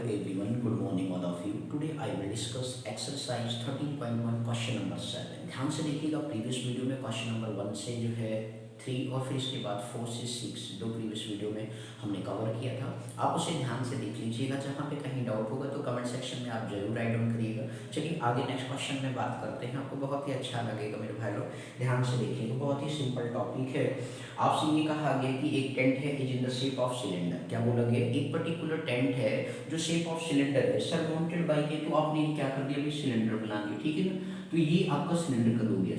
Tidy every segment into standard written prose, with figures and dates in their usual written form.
everyone, good morning all of you. Today I will discuss exercise 13.1 question number 7। ध्यान से देखिएगा, previous video में question number 1 से जो है 3 और फिर इसके बाद 4 से 6 दो प्रीवियस वीडियो में हमने कवर किया था। आप उसे ध्यान से देख लीजिएगा, जहाँ पे कहीं डाउट होगा तो कमेंट सेक्शन में आप जरूर राइट डाउन करिएगा। चलिए आगे नेक्स्ट क्वेश्चन में बात करते हैं, आपको बहुत ही अच्छा लगेगा मेरे भाई लोग। ध्यान से देखिएगा, बहुत ही सिंपल टॉपिक है। आपसे ये कहा गया कि एक टेंट है is in the shape of cylinder. क्या बोला गया? एक पर्टिकुलर टेंट है जो शेप ऑफ सिलेंडर है, सरमाउंटेड बाय के, तो आपने क्या कर दिया भाई, सिलेंडर बना दिया, ठीक है ना। तो ये आपका सिलेंडर कर हो गया।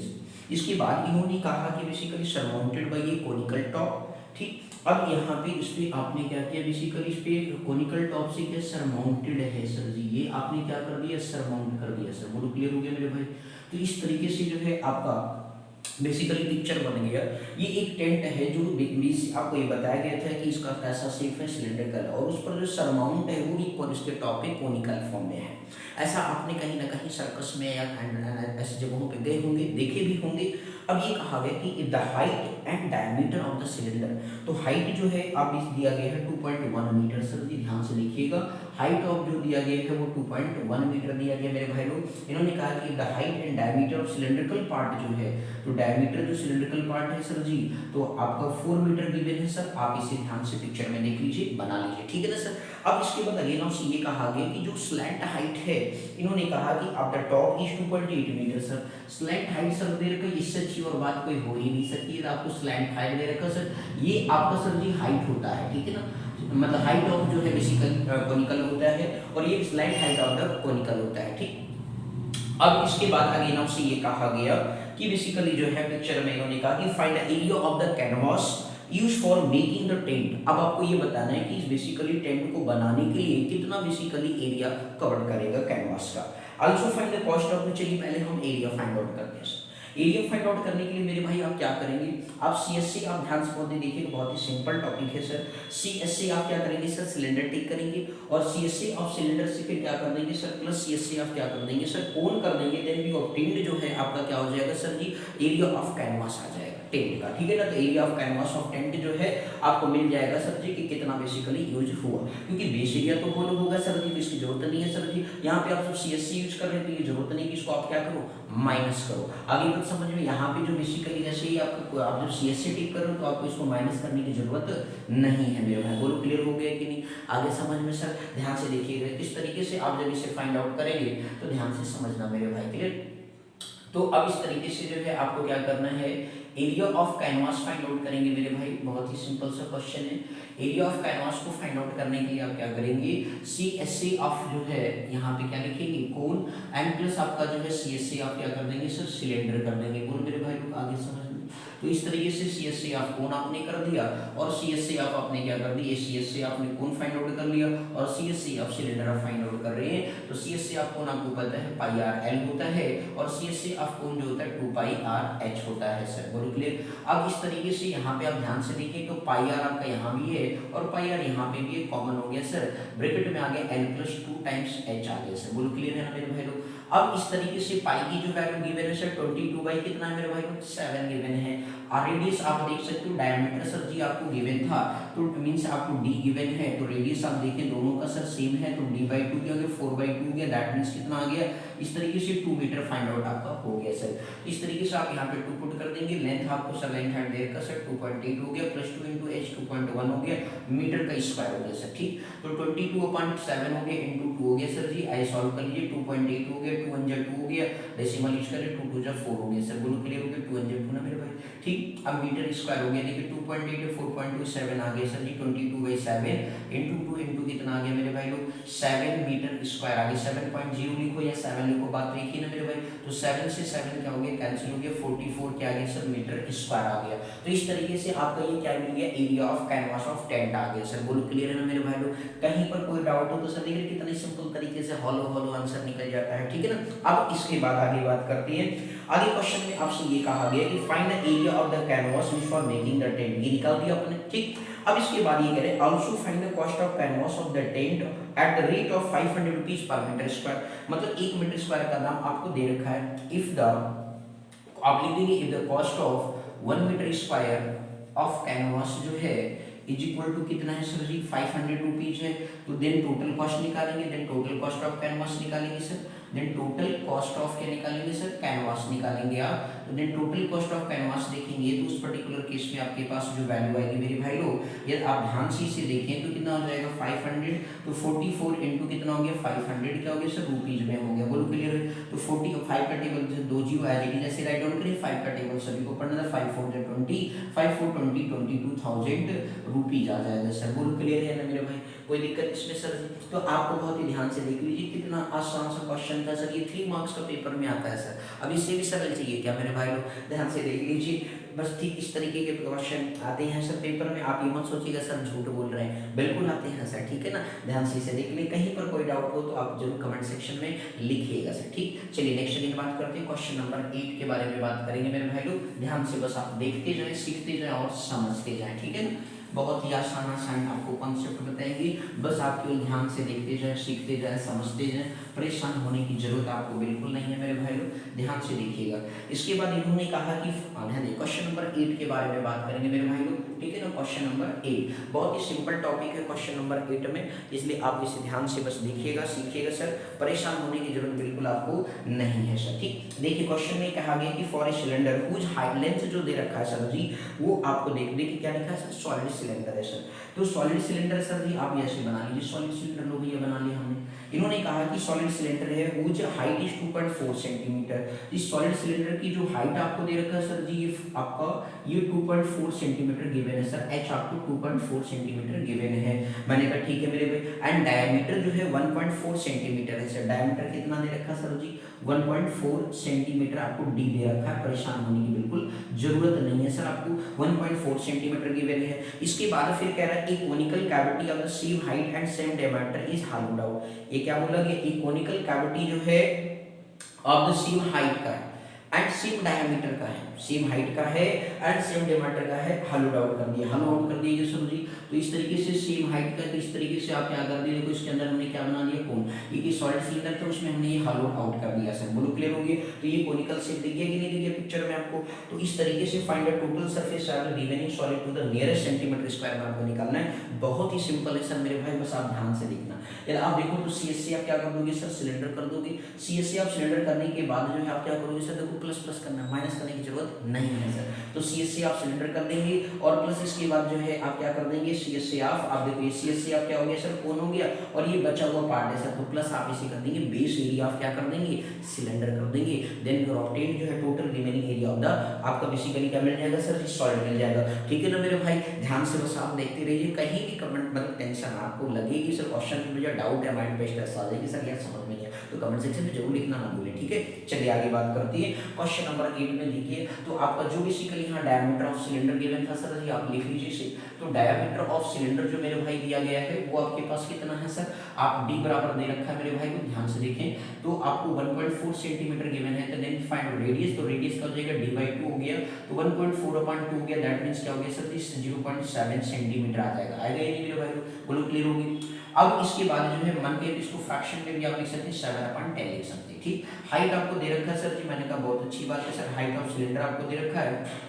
इसके बाद इन्होंने कहा कि बेसिकली सरमाउंटेड बाय ए कोनिकल टॉप, ठीक। अब यहाँ पे इस पे आपने क्या किया, बेसिकली इस पे कोनिकल टॉप से क्या सरमाउंटेड है सर जी, ये आपने क्या कर दिया, सरमाउंट कर दिया सर। बोलो क्लियर हो गया मेरे भाई। तो इस तरीके से जो है आपका बेसिकली पिक्चर बन गया। ये एक टेंट है जो आपको ये बताया गया था कि इसका कैसा शेप है, सिलेंडर का, और उस पर जो सरमाउंट है वो इक्वल इसके टॉप पे कोनिकल फॉर्म में है। ऐसा आपने कहीं ना कहीं सर्कस में या ऐसी जगहों पे गए होंगे, देखे भी होंगे। अब ये कहा गया कि the height and diameter of the cylinder, तो हाइट जो है आप इस दिया गया है 2.1 मीटर सर जी, ध्यान से देखिएगा। हाइट ऑफ जो दिया गया है वो 2.1 मीटर दिया गया मेरे भाई लोग। इन्होंने कहा कि the height and diameter of cylindrical part जो है, तो डायमीटर जो सिलेंड्रिकल पार्ट है सर जी, तो आपका 4 मीटर गिवन है सर। आप इसे ध्यान से पिक्चर में देख लीजिए, बना लीजिए, ठीक है ना सर। अब इसके बाद अगेन आपसे ये कहा गया कि जो स्लैंट हाइट है, इन्होंने कहा कि आप the top is 2.8 metre sir. Slant height sir दे रखा, इससे अच्छी और बात कोई हो ही नहीं सकती है। आपको स्लैंट हाइट दे रखा सर, ये आपका सर जी हाइट होता है, ठीक है ना। मतलब हाइट ऑफ जो है बेसिकली कोनिकल होता है, और ये slant height of the conical होता है, ठीक। अब इसके बाद अगेन आपसे ये कहा गया कि बेसिकली जो है पिक्चर में इन्होंने कहा कि find the area of the canvas use for making the tent. अब आपको ये बताना है कि इस बेसिकली टेंट को बनाने के लिए कितना बेसिकली एरिया कवर करेगा कैनवास का। Also find the cost of, चलिए पहले हम एरिया फाइंड आउट करते हैं। एरिया फाइंड आउट करने के लिए मेरे भाई आप क्या करेंगे, आप सीएससी, आप ध्यान से बहुत देखिए, बहुत ही सिंपल टॉपिक है सर। सीएससी आप क्या करेंगे सर, सिलेंडर टेक करेंगे, और सीएससी ऑफ सिलेंडर से फिर क्या कर देंगे सर, प्लस सीएससी आप क्या कर देंगे सर, कोन कर देंगे। देन वी ऑब्टेन्ड जो है आपका क्या हो जाएगा sir ji, area of canvas आ जाएगा टेंट का, ठीक है ना। तो area of canvas of tent जो है आपको मिल जाएगा सर जी कि कितना बेसिकली यूज हुआ, क्योंकि बेस एरिया तो होल होगा सर जी, तो इसकी जरूरत नहीं है सर जी। यहाँ पे आप सब सीएससी यूज कर रहे हैं, तो ये जरूरत नहीं कि इसको आप क्या करो, माइनस करो। आगे बात समझ में, यहाँ पे जो बेसिकली जैसे ही आपको, आप जब सीएससी टिक करो तो आपको इसको माइनस करने की जरूरत नहीं है मेरे भाई। बोलो क्लियर हो गया कि नहीं, आगे समझ में सर। ध्यान से देखिएगा किस तरीके से आप जब इसे फाइंड आउट करेंगे, तो ध्यान से समझना मेरे भाई, क्लियर। तो अब इस तरीके से जो है आपको क्या करना है, area of canvas find out करेंगे मेरे भाई। बहुत ही सिंपल सा क्वेश्चन है। एरिया ऑफ कैनवास को फाइंड आउट करने के लिए आप क्या करेंगे, सीएससी ऑफ जो है यहाँ पे क्या लिखेंगे, कोन, एंड प्लस आपका जो है सीएससी आप क्या कर देंगे सर, सिलेंडर कर देंगे। बोलो मेरे भाई लोग आगे समझ। तो इस तरीके से सीएससी ऑफ कोन आपने कर दिया, और सीएससी ऑफ आपने क्या कर दिया, सीएससी आपने कोन फाइंड आउट कर लिया, और सीएससी ऑफ सिलेंडर आप फाइंड आउट कर रहे हैं। तो सीएससी ऑफ कोन आपको पता है पाई आर एल होता है, और सीएससी ऑफ कोन जो होता है 2 पाई आर एच होता है सर। बोलो क्लियर। अब इस तरीके से यहाँ पे आप ध्यान से देखिए, तो पाई आर आपका यहाँ भी है और पाई आर यहाँ पे भी कॉमन हो गया सर, ब्रैकेट में आ गया एल प्लस 2 टाइम्स एच आ गया सर। बोलो क्लियर है ना मेरे भाई लोग। अब इस तरीके से पाई की जो वैल्यू गिवन है सर 22 बाई कितना है मेरे भाई लोग, 7 गिवन है। और रेडियस आप देख सकते हो, डायमीटर सर जी आपको गिवन था, तो मींस आपको d गिवन है, तो रेडियस आप देखें दोनों का सर सेम है, तो d/2 क्या हो गया, 4/2 हो गया। दैट मींस कितना आ गया, इस तरीके से 2 मीटर फाइंड आउट आपका हो गया सर। इस तरीके से आप यहाँ पे 2 पुट कर देंगे। लेंथ आपको सर लेंथ हैंड देर का सर 2.8 हो गया, प्लस 2 इंटू एच 2.1 हो गया, मीटर का स्क्वायर हो गया सर, ठीक। तो 22/7 हो गया इंटू 2 हो गया सर जी। आई सॉल्व कर लीजिए, 2.8 हो गया, 2 1 जा 2 हो गया, डेसिमल यूज करें, 2 2 जा 4 हो गया सर। बोलो क्लियर हो गया, 2 1 जा 2 ना मेरे भाई, ठीक। अब मीटर स्क्वायर हो गया, देखिए 2.8 है, 4.27 आ गया सर जी, 22/7 इंटू 2 इंटू कितना आ गया मेरे भाई लोग, 7 मीटर स्क्वायर आ गया। 7.0 लिखो या 7 लिखो, बात तो एक ही ना मेरे भाई। तो 7 से 7 क्या हो गया, कैंसिल हो गया, 44 क्या आ गया सर, मीटर स्क्वायर आ गया। तो इस तरीके से आपका ये क्या मिल गया, area of canvas of tent आ गया सर। बोलो क्लियर है ना मेरे भाई लोग। कहीं पर कोई डाउट हो तो सर देखिए कितने सिंपल तरीके से हॉलो हॉलो आंसर निकल जाता है, ठीक है ना। अब इसके बाद आगे बात करते हैं। आगे क्वेश्चन में आपसे ये कहा गया कि find the area of the canvas used for making the tent, ये निकाल दिया आपने, ठीक। अब इसके बाद ये कह रहे हैं also find the cost of canvas of the tent at the rate of 500 rupees पर मीटर स्क्वायर। मतलब 1 मीटर स्क्वायर का दाम आपको दे रखा है। इफ द, आप लिख देंगे if the cost of 1 metre square of canvas जो है इज इक्वल टू कितना है सर जी 500 रुपीज है। तो देन टोटल कॉस्ट निकालेंगे, then total cost of canvas निकालेंगे sir, then total cost of क्या निकालेंगे सर कैनवास निकालेंगे आप। तो then total cost of canvas देखेंगे तो उस पर्टिकुलर केस में आपके पास जो वैल्यू आएगी मेरे भाई लोग, यदि आप ध्यान से इसे देखें तो कितना हो जाएगा 500, तो 44 इंटू कितना हो गया 500 क्या हो गया सर रुपीज में हो गया, बोलो क्लियर है। तो 45 का टेबल से दो जीरो एज इट इज ऐसे राइट डाउन करें, 5 का टेबल सभी को पढ़ना था, 5 4 20, 5 4 20 22,000 रुपीज आ जाएगा सर, बोलो क्लियर है ना मेरे भाई, कोई दिक्कत इसमें सर। तो आपको बहुत ही ध्यान से देख लीजिए कितना आसान सा क्वेश्चन था सर, ये 3 मार्क्स का पेपर में आता है सर। अब इससे भी सरल चाहिए क्या मेरे भाई लोग, ध्यान से देख लीजिए, बस ठीक इस तरीके के क्वेश्चन आते हैं सर पेपर में। आप ये मत सोचिएगा सर झूठ बोल रहे हैं, बिल्कुल आते हैं सर, ठीक है ना। ध्यान से इसे देख लीजिए, कहीं पर कोई डाउट हो तो आप जरूर कमेंट सेक्शन में लिखिएगा सर, ठीक। चलिए नेक्स्ट दिन बात करते हैं, क्वेश्चन नंबर 8 के बारे में बात करेंगे मेरे भाई लोग। ध्यान से बस आप देखते जाएं, सीखते जाएं और समझते जाएं, ठीक है ना। बहुत ही आसान आसान आपको कॉन्सेप्ट बताएंगे, बस आप केवल ध्यान से देखते जाएं, सीखते जाएं, समझते जाएं, परेशान होने की जरूरत आपको बिल्कुल नहीं है मेरे भाई लोग, ध्यान से देखिएगा। इसके बाद इन्होंने कहा कि क्वेश्चन नंबर 8 के बारे में बात करेंगे मेरे भाई लोग, ठीक है ना। क्वेश्चन नंबर 8 बहुत ही सिंपल टॉपिक है क्वेश्चन नंबर 8 में, इसलिए आप इसे ध्यान से बस देखिएगा, सीखिएगा सर, परेशान होने की जरूरत बिल्कुल आपको नहीं है सर, ठीक। देखिए क्वेश्चन में कहा गया कि for a cylinder whose height length जो दे रखा है सर जी, वो आपको देखिए क्या लिखा है सर, सॉलिड सिलेंडर है सर। तो सॉलिड सिलेंडर सर जी आप ऐसे बना लीजिए, सॉलिड सिलेंडर लो भैया बना लिया हमने। इन्होंने कहा कि सॉलिड सिलेंडर है हुज हाइट इज 2.4 सेंटीमीटर। इस सॉलिड सिलेंडर की जो हाइट आपको दे रखा है सर जी, ये आपका ये 2.4 सेंटीमीटर गिवन है सर, एच आपको 2.4 सेंटीमीटर गिवन है। मैंने कहा ठीक है मेरे भाई, एंड डायमीटर जो है 1.4 सेंटीमीटर है सर। डायमीटर कितना दे रखा सर जी 1.4 सेंटीमीटर आपको डी दे रखा है, परेशान होने की बिल्कुल जरूरत नहीं है सर, आपको 1.4 सेंटीमीटर गिवन है। इसके बाद फिर कह रहा है एक conical cavity of the same height and same diameter is होलोड out. ये क्या बोला कि एक कोनिकल कैविटी जो है ऑफ द सेम हाइट का है एंड सेम डायमीटर का है, सेम हाइट का है एंड सेम डायमीटर का है, होलोड आउट कर दिया, होलो आउट कर दिया सर जी। तो इस तरीके से सेम हाइट का, तो इस तरीके से आप क्या कर दिए, देखो इसके अंदर हमने क्या बना दिया कोन, ये सॉलिड सिलेंडर था उसमें हमने ये होलो आउट कर दिया सर, बोलो क्लियर हो गया। तो ये कोनिकल शेप दिख गया कि नहीं दिख गया पिक्चर में आपको। तो इस तरीके से find the total surface of the remaining solid to the nearest centimetre square में आपको निकालना है, बहुत ही सिंपल है सर मेरे भाई, बस आप ध्यान से देखना। यदि आप देखो तो सी एस सी आप क्या कर दोगे सर, सिलेंडर कर दोगे। सी एस सी आप सिलेंडर करने के बाद जो है आप क्या करोगे सर, देखो प्लस प्लस करना, माइनस करने की जरूरत नहीं है सर। तो सी एस सी आप सिलेंडर कर देंगे और प्लस इसके बाद जो है आप क्या कर देंगे सी एस सी आप देखो ये सी एस सी आप क्या हो गया सर कोन हो गया, और ये बचा हुआ पार्ट है सर, तो प्लस आप इसे कर देंगे बेस एरिया आप क्या कर देंगे सिलेंडर कर देंगे। देन योर ऑब्टेन्ड जो है total remaining area of the आपका बेसिकली क्या मिल जाएगा सर, सॉलिड मिल जाएगा, ठीक है ना मेरे भाई। ध्यान से बस आप देखते रहिए, कहीं भी कमेंट मतलब टेंशन आपको लगेगी सर, क्वेश्चन में मुझे डाउट है, माइंड पे स्ट्रेस आ जाएगी सर यार समझ में नहीं है, तो कमेंट सेक्शन में जरूर लिखना ना भूलें, ठीक है। चलिए आगे बात करते हैं क्वेश्चन नंबर 8 में। देखिए तो आपका जो बेसिकली यहाँ डायमीटर ऑफ सिलेंडर गिवन था सर जी, आप लिख लीजिए इसे। तो डायमीटर ऑफ सिलेंडर जो मेरे भाई दिया गया है वो आपके पास कितना है सर, आप डी बराबर दे रखा है मेरे भाई को, ध्यान से देखें। तो आपको 1.4 सेंटीमीटर गिवन है, तो देन फाइंड रेडियस, तो रेडियस का हो जाएगा d/2 हो गया, तो 1.4/2 हो गया, दैट मींस क्या हो गया सर, 0.7 सेंटीमीटर आ जाएगा, आएगा ये नहीं मेरे भाई, बोलो क्लियर होगी। अब इसके बाद जो है मन के इसको फ्रैक्शन में भी आप लिख सकते हैं 7/10 लिख सकते हैं, ठीक। हाइट आपको दे रखा है सर जी, मैंने कहा बहुत अच्छी बात है सर, हाइट ऑफ सिलेंडर आपको दे रखा है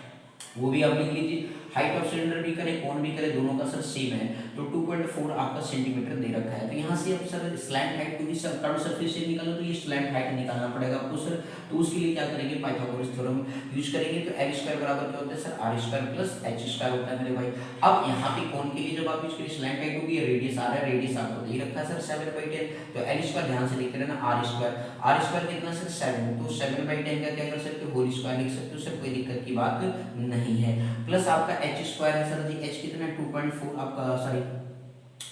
वो भी आप लिख लीजिए। हाइट ऑफ सिलेंडर भी करें कोण भी करें दोनों का सर सेम है, तो 2.4 आपका सेंटीमीटर दे रखा है। तो यहाँ से अब सर स्लैंट हाइट क्योंकि सर कर्व सरफेस से निकालना, तो ये स्लैंट हाइट निकालना पड़ेगा आपको सर। तो उसके लिए क्या करेंगे, पाइथागोरस थ्योरम यूज करेंगे। तो l स्क्वायर बराबर क्या होता है sir, r square plus h square होता है मेरे भाई। अब यहाँ पे कोण के लिए जब आप यूज करें स्लैंट हाइट होगी, रेडियस आ रहा है, रेडियस आपको दे रखा है सर 7/10, तो l स्क्वायर ध्यान से लिखते रहना, r स्क्वायर कितना सर 7, तो 7/10 का क्या कर सकते हो होल स्क्वायर लिख सकते हो सर, कोई दिक्कत की बात नहीं है। प्लस आपका h स्क्वायर है सर जी, h कितना 2.4 आपका सॉरी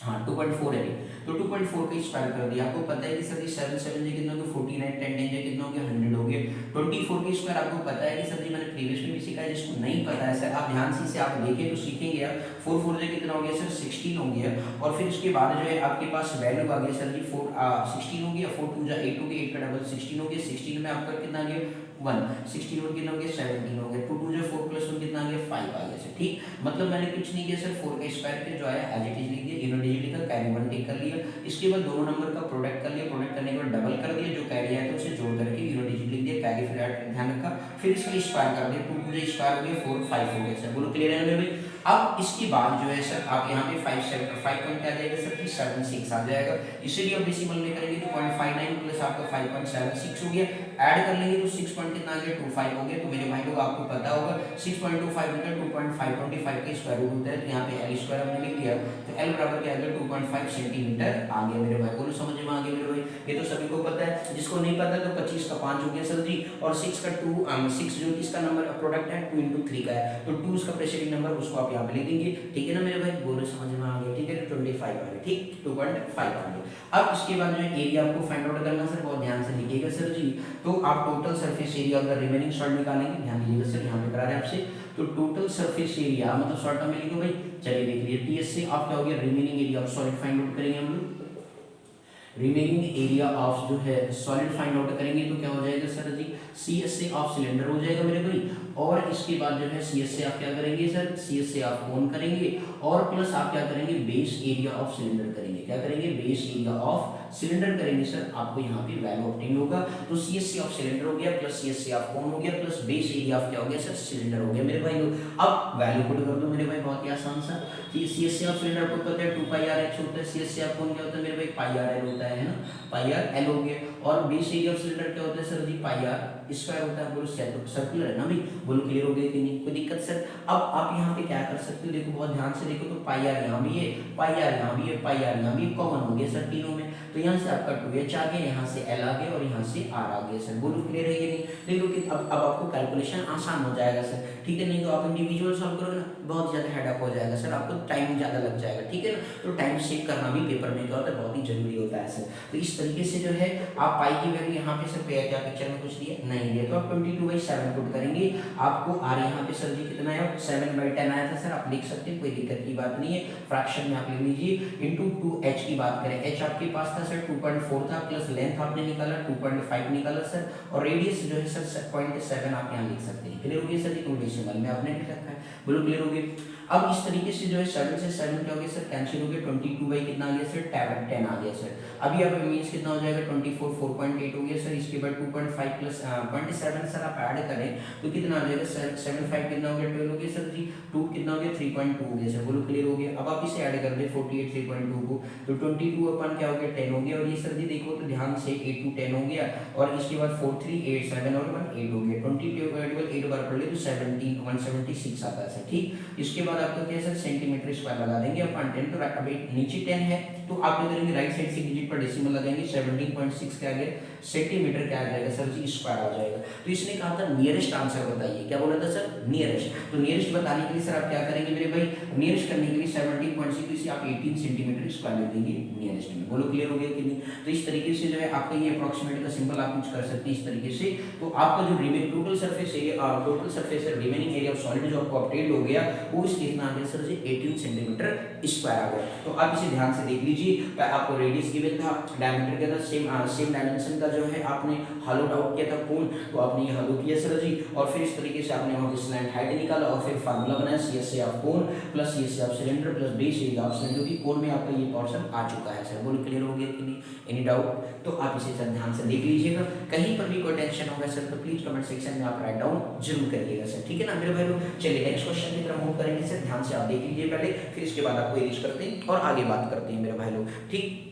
हाँ 2.4 है, तो 2.4 का स्क्वायर कर दिया। आपको पता है कि सर जी 7 7 जे कितना हो गया 49, 10 10 जे कितना हो गया 100 हो गया। 24 का स्क्वायर आपको पता है कि सर जी मैंने प्रीवियस में भी सीखा है, जिसको नहीं पता है सर आप ध्यान से इसे आप देखें तो सीखेंगे आप। 4 4 जे कितना हो गया सर 16 हो गया, और फिर उसके बाद जो है आपके पास वैल्यू आ गया सर जी 16 हो गया, 4 2 जा 8 हो गया, 8 का डबल 16 हो गया, 16 में आपका कितना आ गया 1, 16 में कितना हो गया 17 हो गया, 2 2 जा 4 प्लस 1 कितना आ गया 5 आ गया सर, ठीक। मतलब मैंने कुछ नहीं किया सर, 4 का स्क्वायर के जो आया एज इट इज लिख दिया, इन्होंने डिजिट लिखा, कैरी 1 टिक कर लिया। इसके बाद दोनों नंबर का प्रोडक्ट कर लिया, प्रोडक्ट करने के बाद डबल कर दिया, जो कैरी आया था उसे जोड़ करके इन्होंने डिजिट लिख दिया, कैरी फिर ध्यान रखा, फिर इसका स्क्वायर कर दिया, 2 2 जा स्क्वायर हो गया 4 5 हो गया सर, बोलो क्लियर है ना मेरे भाई। अब इसके बाद जो है सर आप यहाँ पे 5 पॉइंट क्या आ जाएगा सर कि 76 आ जाएगा। इसे भी आप डेसिमल में करेंगे तो 0.59 प्लस आपका 5.76 हो गया, ऐड कर लेंगे तो 6 पॉइंट कितना आ गया 25 हो गया। तो मेरे भाई लोग आपको पता होगा 6.25 मीटर 2.525 के स्क्वायर रूट होता है, तो यहाँ पे एल स्क्वायर हमने लिख दिया, तो एल बराबर क्या आ गया 2.5 सेंटीमीटर आ गया मेरे भाई। बोलो समझ में आ गया मेरे भाई, ये तो सभी को पता है, जिसको नहीं पता तो 25 का 5 हो गया सर जी, और 6 का 2 6 जो इसका नंबर प्रोडक्ट है 2 into 3 का है, तो 2 इसका प्रेसीडिंग नंबर, उसको आप यहाँ पे लिख देंगे, ठीक है ना मेरे भाई। बोलो समझ में आ गया, ठीक है, तो 25 आ गया, ठीक 2.5 आ गया। अब इसके बाद जो है एरिया आपको फाइंड आउट करना सर, बहुत ध्यान से लिखिएगा सर जी। तो आप total surface area of the remaining solid निकालेंगे, ध्यान दीजिएगा सर, यहाँ पे करा रहे हैं आपसे। तो टोटल सरफेस एरिया मतलब शॉर्ट में लिखो भाई, चलिए देख लीजिए, टीएस से आप क्या हो गया remaining area of solid find out करेंगे हम लोग। रिमेनिंग एरिया ऑफ जो है सॉलिड फाइंड आउट करेंगे तो क्या हो जाएगा सर जी, सी एस से ऑफ सिलेंडर हो जाएगा मेरे भाई, और इसके बाद जो है सी एस से आप क्या करेंगे सर, सी एस से आप कोन करेंगे, और प्लस आप क्या करेंगे बेस एरिया ऑफ सिलेंडर करेंगे, क्या करेंगे बेस एरिया ऑफ सिलेंडर करेंगे सर, आपको यहाँ पे वैल्यू ऑब्टेन होगा। तो C S C of cylinder हो गया, plus C S C of cone हो गया, प्लस बेस एरिया ऑफ क्या हो गया सर सिलेंडर हो गया मेरे भाई लोग। अब वैल्यू पुट कर दो मेरे भाई, बहुत ही आसान सा, C S C of cylinder को पता है 2 पाई आर एच होता है, सी एस सी ऑफ कोन क्या होता है मेरे भाई पाई आर एल होता है ना, पाई आर एल हो गया, और बेस एरिया ऑफ सिलेंडर क्या होता है sir ji pi r square होता है। बोलो सर्कुलर है ना भाई, बोलो क्लियर हो गया कि नहीं, कोई दिक्कत सर। अब आप यहाँ पे क्या कर सकते हो, देखो बहुत ध्यान से देखो, तो पाई आर यहाँ भी है, पाई आर यहाँ भी है, पाई आर यहाँ भी कॉमन हो गया सर तीनों में, तो यहाँ से आपका 2h आ गया, यहाँ से l आ गया, और यहाँ से r आ गया सर। बोलो क्लियर है कि नहीं, देखो कि अब आपको कैलकुलेशन आसान हो जाएगा सर, ठीक है। नहीं तो आप इंडिविजुअल सॉल्व करोगे ना बहुत ज़्यादा हेडअप हो जाएगा सर, आपको टाइम ज़्यादा लग जाएगा, ठीक है ना। तो टाइम सेव करना भी पेपर में क्या होता है बहुत ही जरूरी होता है सर। तो इस तरीके से जो है आप पाई की वैल्यू यहाँ पे सर क्या पिक्चर में कुछ दिया नहीं दिया, तो आप 22/7 पुट करेंगे, आपको r यहाँ पे सर जी कितना है 7/10 आया था सर, आप लिख सकते हैं, कोई दिक्कत की बात नहीं है। फ्रैक्शन में आप ले लीजिए, इंटू 2h की बात करें, h आपके पास था सर 2.4 था, प्लस लेंथ आपने निकाला 2.5 निकाला सर, और रेडियस जो है सर 0.7 आप यहाँ लिख सकते हैं। क्लियर हो गया सर जी, डेसिमल में आपने लिख रखा है, बोलो क्लियर हो गया। अब इस तरीके से जो है 7 से 7 क्या हो गया सर कैंसिल हो गया, 22 कितना आ गया सर 10 आ गया सर। अभी आप मीन्स कितना हो जाएगा 24 4.8 हो गया सर, इसके बाद 2.5 प्लस 0.7 सर आप ऐड करें तो कितना आ जाएगा 75 कितना हो गया 12 हो गया सर जी, 2 कितना हो गया 3.2 हो गया सर, बोलो क्लियर हो गया। अब आप इसे ऐड कर दे 48 3.2 को, तो 22 अपन क्या हो गया 10 हो गया, और ये सर जी देखो तो ध्यान से 8 to 10 हो गया, और इसके बाद 4 3 8 7 और 1 8 हो गया, 22 8 बार पढ़ ले तो 176 आता है सर, ठीक। इसके बाद आपको क्या सर सेंटीमीटर स्क्वायर लगा देंगे अपन 10, तो अभी नीचे 10 है तो आप क्या करेंगे राइट साइड से डिजिट पर डेसिमल लगाएंगे, 17.6 क्या आ गया सेंटीमीटर क्या आ जाएगा सर जी स्क्वायर आ जाएगा। तो इसने कहा था नियरेस्ट आंसर बताइए, क्या बोला था सर नियरेस्ट, तो नियरेस्ट बताने के लिए सर आप क्या करेंगे मेरे भाई, नियरेस्ट करने के लिए 17.6 इसे आप 18 सेंटीमीटर स्क्वायर लिख देंगे नियरेस्ट में, बोलो क्लियर हो गया कि नहीं। तो इस तरीके से जो है आपका ये अप्रोक्सीमेट का सिंबल आप यूज कर सकते हैं इस तरीके से। तो आपका जो remain total surface area total surface remaining area of solid जो आपको अपडेट हो गया वो इस कितना आ गया सर जी 18 सेंटीमीटर स्क्वायर आ गया। तो आप इसे ध्यान से देख लीजिए, आपको रेडियस गिवन था, डायमीटर क्या था, सेम डायमेंशन का जो है आपने हॉलो आउट किया था कोण, तो आपने ये हॉलो किया सर जी, और फिर इस तरीके से आपने वहां पे स्लैंट हाइट निकाला, और फिर फार्मूला बनाया सीएसए ऑफ कोण plus CSA of cylinder plus base area of cylinder, की कोण में आपका ये पोर्शन आ चुका है सर, बोलो क्लियर हो गया कि नहीं, एनी डाउट। तो आप इसे सर ध्यान से देख लीजिएगा, कहीं पर भी कोई टेंशन होगा सर तो प्लीज कमेंट सेक्शन में आप राइट डाउन जरूर करिएगा सर, ठीक है ना मेरे भाई लोग। चलिए नेक्स्ट क्वेश्चन की तरफ मूव करेंगे सर, ध्यान से आप देख लीजिए पहले, फिर इसके बाद आपको एरिज करते हैं और आगे बात करते हैं मेरे भाई लोग, ठीक।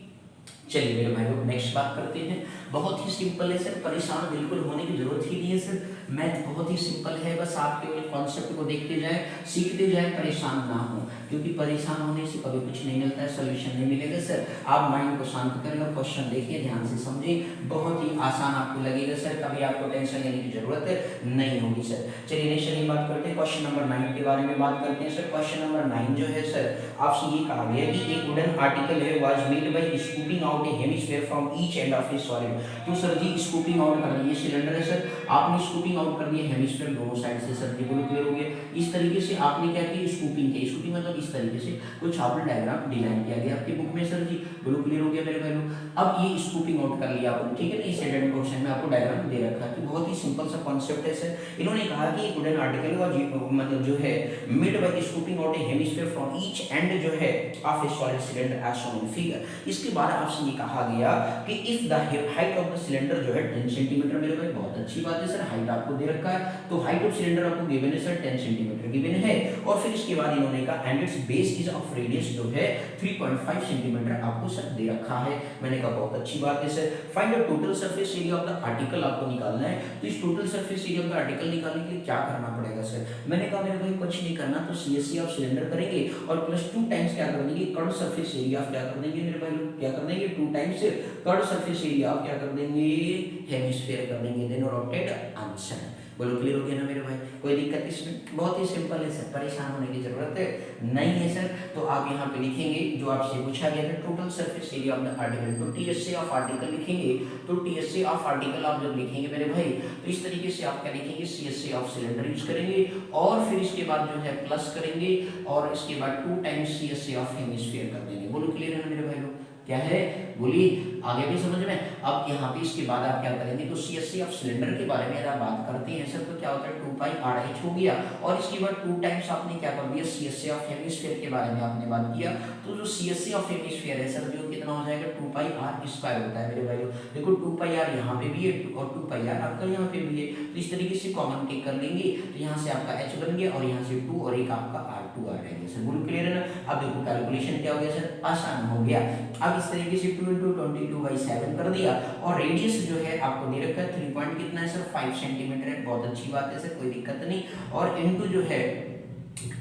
चलिए मेरे भाई लोग नेक्स्ट बात करते हैं, बहुत ही सिंपल है सर, परेशान बिल्कुल होने की जरूरत ही नहीं है सर, मैथ बहुत ही सिंपल है, बस आप केवल कॉन्सेप्ट को देखते जाएं सीखते जाएं, परेशान ना हो, क्योंकि परेशान होने से कभी कुछ नहीं मिलता है, सोल्यूशन नहीं मिलेगा सर। आप माइंड को शांत करें और क्वेश्चन देखिए ध्यान से समझें, बहुत ही आसान आपको लगेगा सर, कभी आपको टेंशन लेने की जरूरत नहीं होगी सर। चलिए नेक्स्ट चलिए बात करते हैं क्वेश्चन नंबर 9 के बारे में बात करते हैं सर। क्वेश्चन नंबर 9 जो है सर आपसे ये कहा गया कि एक वुडन आर्टिकल है was made by scooping out a hemisphere from each end of a solid. तो सर जी स्कूपिंग आउट कर रही है सिलेंडर है सर, आपने स्कूपिंग आउट कर दिया हेमिस्फीयर दोनों साइड से सर जी, बोलो क्लियर हो गया। इस तरीके से आपने क्या किया स्कूपिंग की, स्कूपिंग मतलब इस तरीके से कुछ आपने डायग्राम डिजाइन किया गया आपकी बुक में सर जी, बोलो क्लियर हो गया मेरे भाई लोग। अब ये स्कूपिंग आउट कर लिया आपने, ठीक है ना, इस एडेड क्वेश्चन में आपको डायग्राम दे रखा है, तो बहुत ही सिंपल सा कॉन्सेप्ट है सर। इन्होंने कहा कि एक वुडन आर्टिकल मतलब जो है made by scooping out a hemisphere from each end जो है of a solid cylinder as shown in figure. इसके बाद आपसे ये कहा गया कि if the height of the cylinder जो है 10 सेंटीमीटर, मेरे भाई बहुत अच्छी बात है सर, हाइट आपको दे रखा है, तो हाइट ऑफ सिलेंडर आपको गिवन है सर 10 सेंटीमीटर गिवन है, और फिर इसके बाद इन्होंने कहा and it's base is of radius जो है 3.5 सेंटीमीटर आपको सर दे रखा है। मैंने कहा बहुत अच्छी बात है sir. Find the total surface area of the article आपको निकालना है, तो इस total surface area of the article निकालने के लिए क्या करना पड़ेगा सर? मैंने कहा मेरे भाई कुछ नहीं करना, तो सीएससी ऑफ सिलेंडर करेंगे और प्लस 2 टाइम्स क्या कर देंगे, कर्व सरफेस एरिया ऑफ क्या कर देंगे मेरे भाई लोग, क्या कर देंगे 2 times curve surface area of क्या कर देंगे, हेमिस्फीयर कर देंगे, देन रोटेट आंसर। बोलो क्लियर हो गया ना मेरे भाई? कोई दिक्कत इसमें? बहुत ही सिंपल है सर, परेशान होने की जरूरत नहीं है सर। तो आप यहाँ पे लिखेंगे जो आपसे पूछा गया है total surface area of the article, तो टीएसए ऑफ आर्टिकल लिखेंगे, तो टीएसए ऑफ आर्टिकल आप जब लिखेंगे मेरे भाई तो इस तरीके से आप क्या लिखेंगे, सीएसए ऑफ सिलेंडर यूज करेंगे और फिर इसके बाद जो है प्लस करेंगे और इसके बाद 2 टाइम्स सीएसए ऑफ हेमिस्फीयर कर देंगे। बोलो क्लियर है ना मेरे भाई लोग? क्या है बोलिए, आगे भी समझ में। अब यहाँ पे इसके बाद आप क्या करेंगे, तो सीएससी ऑफ सिलेंडर के बारे में अगर आप बात करते हैं सर तो क्या होता है 2 पाई आर एच हो गया, और इसके बाद 2 टाइम्स आपने क्या कर दिया, सीएससी ऑफ हेमिस्फीयर के बारे में आपने बात किया, तो जो सीएससी ऑफ हेमिस्फीयर है सर जो कितना हो जाएगा 2 पाई आर स्क्वायर होता है मेरे भाई। देखो 2 पाई आर यहाँ पे भी है और 2 पाई आर आपका यहाँ पे भी है, तो इस तरीके से कॉमन टेक कर लेंगे, तो यहाँ से आपका एच बन गया और यहाँ से 2 और एक आपका R2 आ जाएगा सर। बोलो क्लियर है ना? अब देखो कैलकुलेशन क्या हो गया सर, आसान हो गया। अब इस तरीके से 2 × 22/7 कर दिया और रेडियस जो है आपको दे रखा है 3 पॉइंट कितना है सर 5 सेंटीमीटर है, बहुत अच्छी बात है सर, कोई दिक्कत नहीं। और इनटू जो है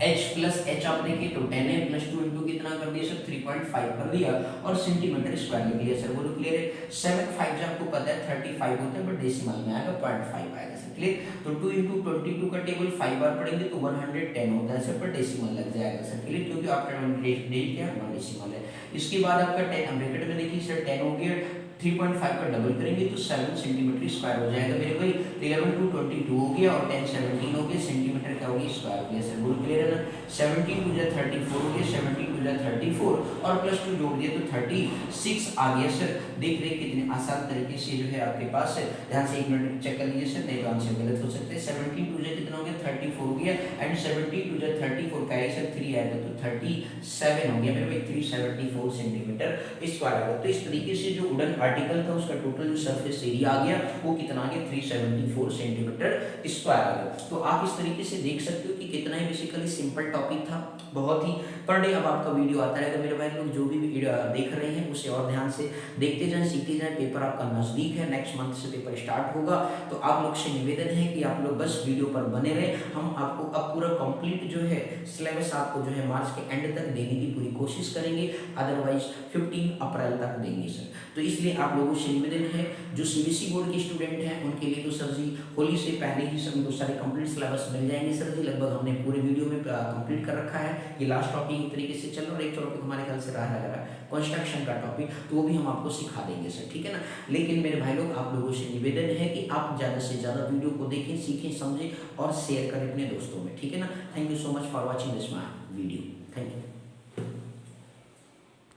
h प्लस h आप देखिए तो 10 है प्लस 2 इंटू कितना कर दिया सर 3.5 कर दिया और सेंटीमीटर स्क्वायर लिख लिया सर। बोलो क्लियर है? 7 5 जो आपको पता है 35 होता है बट डेसिमल में आएगा 0.5 आएगा सर, क्लियर। तो 2 × 22 का टेबल 5 बार पढ़ेंगे तो 110 होता है सर, पर डेसिमल लग जाएगा सर, क्लियर, क्योंकि आफ्टर डेट क्या है डेसिमल है। इसके बाद आपका 10 ब्रैकेट में देखिए सर 10 हो गया, 3.5 का डबल करेंगे तो 7 सेंटीमीटर स्क्वायर हो जाएगा मेरे भाई। 11 × 22 हो गया और 10 17 हो गया, सेंटीमीटर क्या हो गया स्क्वायर हो गया सर। बोलो क्लियर है ना? 17 × 2 = 34 हो गया, 17 × 2 = 34 और प्लस 2 जोड़ दिया तो 36 आ गया सर। देख रहे कितने आसान तरीके से जो है आपके पास है, ध्यान से एक मिनट चेक कर लीजिए सर, नहीं तो आंसर गलत हो सकते हैं। 17 × 2 = कितना हो गया 34 हो गया एंड 17 × 2 = 34 का सर 3 आएगा तो 37 हो गया मेरे भाई, 374 सेंटीमीटर स्क्वायर आएगा। तो इस तरीके से जो वुडन आर्टिकल था उसका टोटल जो सरफेस एरिया आ गया वो कितना आ गया 374 सेंटीमीटर स्क्वायर आ गया। तो आप इस तरीके से देख सकते हो कि कितना ही बेसिकली सिंपल टॉपिक था, बहुत ही पर डे अब आपका वीडियो आता रहेगा मेरे भाई लोग। जो भी देख रहे हैं उसे और ध्यान से देखते जाएं, सीखते जाएं। पेपर आपका नजदीक है, नेक्स्ट मंथ से पेपर स्टार्ट होगा, तो आप लोग से निवेदन है कि आप लोग बस वीडियो पर बने रहे। हम आपको अब पूरा कंप्लीट जो है सिलेबस आपको जो है मार्च के एंड तक देने की पूरी कोशिश करेंगे, अदरवाइज 15 अप्रैल तक देंगे सर। तो इसलिए आप लोगों से निवेदन है जो सीबीएसई बोर्ड के स्टूडेंट हैं उनके लिए तो सर जी होली से पहले ही सब सारे कंप्लीट सिलेबस मिल जाएंगे सर जी। लगभग हमने पूरे वीडियो में कंप्लीट कर रखा है। ये लास्ट टॉपिक एक तरीके से चल रहा है और एक टॉपिक हमारे ख्याल से रहा है कंस्ट्रक्शन का टॉपिक, तो वो भी हम आपको सिखा देंगे सर, ठीक है ना। लेकिन मेरे भाई लोग आप लोगों से निवेदन है कि आप ज़्यादा से ज़्यादा वीडियो को देखें, सीखें, समझें और शेयर करें अपने दोस्तों में, ठीक है ना। Thank you so much for watching this my video, thank you.